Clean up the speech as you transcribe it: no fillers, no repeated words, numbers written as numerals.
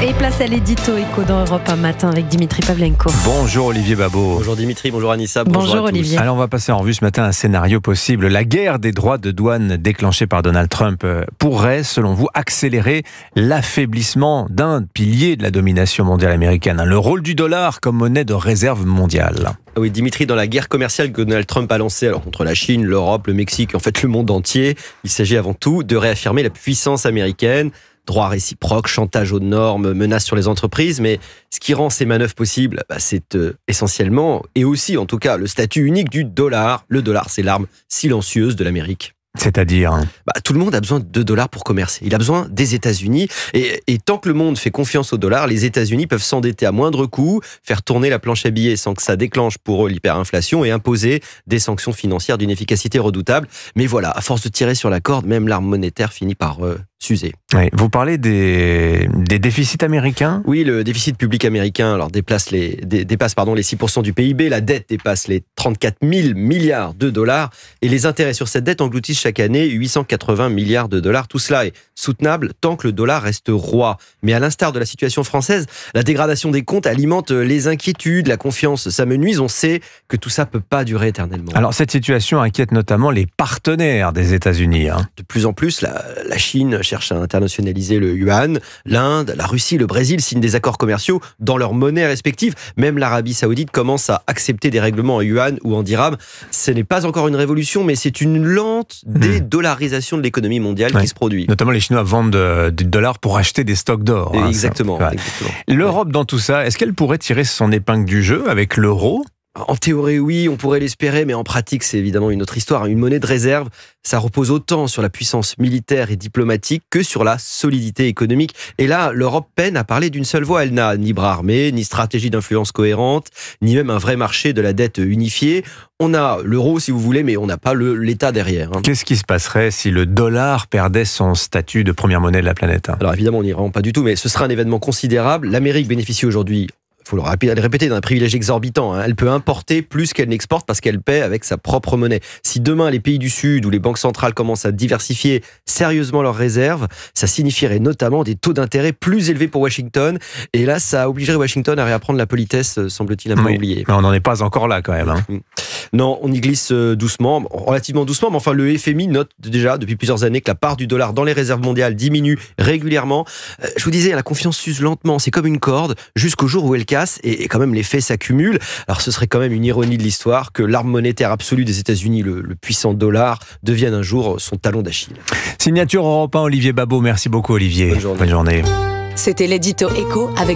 Et place à l'édito éco dans Europe 1 matin avec Dimitri Pavlenko. Bonjour Olivier Babot. Bonjour Dimitri, bonjour Anissa, Bonjour à tous. Olivier. Alors on va passer en revue ce matin un scénario possible. La guerre des droits de douane déclenchée par Donald Trump pourrait, selon vous, accélérer l'affaiblissement d'un pilier de la domination mondiale américaine, le rôle du dollar comme monnaie de réserve mondiale. Oui, Dimitri, dans la guerre commerciale que Donald Trump a lancée contre la Chine, l'Europe, le Mexique, en fait le monde entier, il s'agit avant tout de réaffirmer la puissance américaine. Droit réciproque, chantage aux normes, menaces sur les entreprises. Mais ce qui rend ces manœuvres possibles, c'est essentiellement, et aussi en tout cas, le statut unique du dollar. Le dollar, c'est l'arme silencieuse de l'Amérique. C'est-à-dire Tout le monde a besoin de dollars pour commercer. Il a besoin des États-Unis. Et tant que le monde fait confiance au dollar, les États-Unis peuvent s'endetter à moindre coût, faire tourner la planche à billets sans que ça déclenche pour eux l'hyperinflation et imposer des sanctions financières d'une efficacité redoutable. Mais voilà, à force de tirer sur la corde, même l'arme monétaire finit par s'user. Oui. Vous parlez des déficits américains ? Oui, le déficit public américain dépasse les 6% du PIB. La dette dépasse les 34 000 milliards de dollars. Et les intérêts sur cette dette engloutissent chaque année 880 milliards de dollars. Tout cela est soutenable tant que le dollar reste roi. Mais à l'instar de la situation française, la dégradation des comptes alimente les inquiétudes, la confiance s'amenuise. On sait que tout ça ne peut pas durer éternellement. Alors cette situation inquiète notamment les partenaires des États-Unis. De plus en plus, la Chine cherche à internationaliser le yuan. L'Inde, la Russie, le Brésil signent des accords commerciaux dans leurs monnaies respectives. Même l'Arabie Saoudite commence à accepter des règlements en yuan ou en dirham. Ce n'est pas encore une révolution, mais c'est une lente dédollarisation de l'économie mondiale qui se produit. Notamment les Chinois vendent du dollar pour acheter des stocks d'or. Exactement. L'Europe dans tout ça, est-ce qu'elle pourrait tirer son épingle du jeu avec l'euro ? En théorie, oui, on pourrait l'espérer, mais en pratique, c'est évidemment une autre histoire. Une monnaie de réserve, ça repose autant sur la puissance militaire et diplomatique que sur la solidité économique. Et là, l'Europe peine à parler d'une seule voix. Elle n'a ni bras armés, ni stratégie d'influence cohérente, ni même un vrai marché de la dette unifié. On a l'euro, si vous voulez, mais on n'a pas l'État derrière. Qu'est-ce qui se passerait si le dollar perdait son statut de première monnaie de la planète ? Alors évidemment, on n'y rend pas du tout, mais ce sera un événement considérable. L'Amérique bénéficie aujourd'hui, il faut le répéter, d'un privilège exorbitant. Elle peut importer plus qu'elle n'exporte parce qu'elle paie avec sa propre monnaie. Si demain les pays du Sud ou les banques centrales commencent à diversifier sérieusement leurs réserves, ça signifierait notamment des taux d'intérêt plus élevés pour Washington. Et là, ça obligerait Washington à réapprendre la politesse, semble-t-il, un peu oubliée. Mais on n'en est pas encore là quand même. Non, on y glisse doucement, relativement doucement, mais enfin le FMI note déjà depuis plusieurs années que la part du dollar dans les réserves mondiales diminue régulièrement. Je vous disais, la confiance s'use lentement, c'est comme une corde, jusqu'au jour où elle casse, et quand même les faits s'accumulent. Alors ce serait quand même une ironie de l'histoire que l'arme monétaire absolue des États-Unis, le puissant dollar, devienne un jour son talon d'Achille. Signature Europe 1, Olivier Babot. Merci beaucoup Olivier. Bonne journée. C'était l'édito éco avec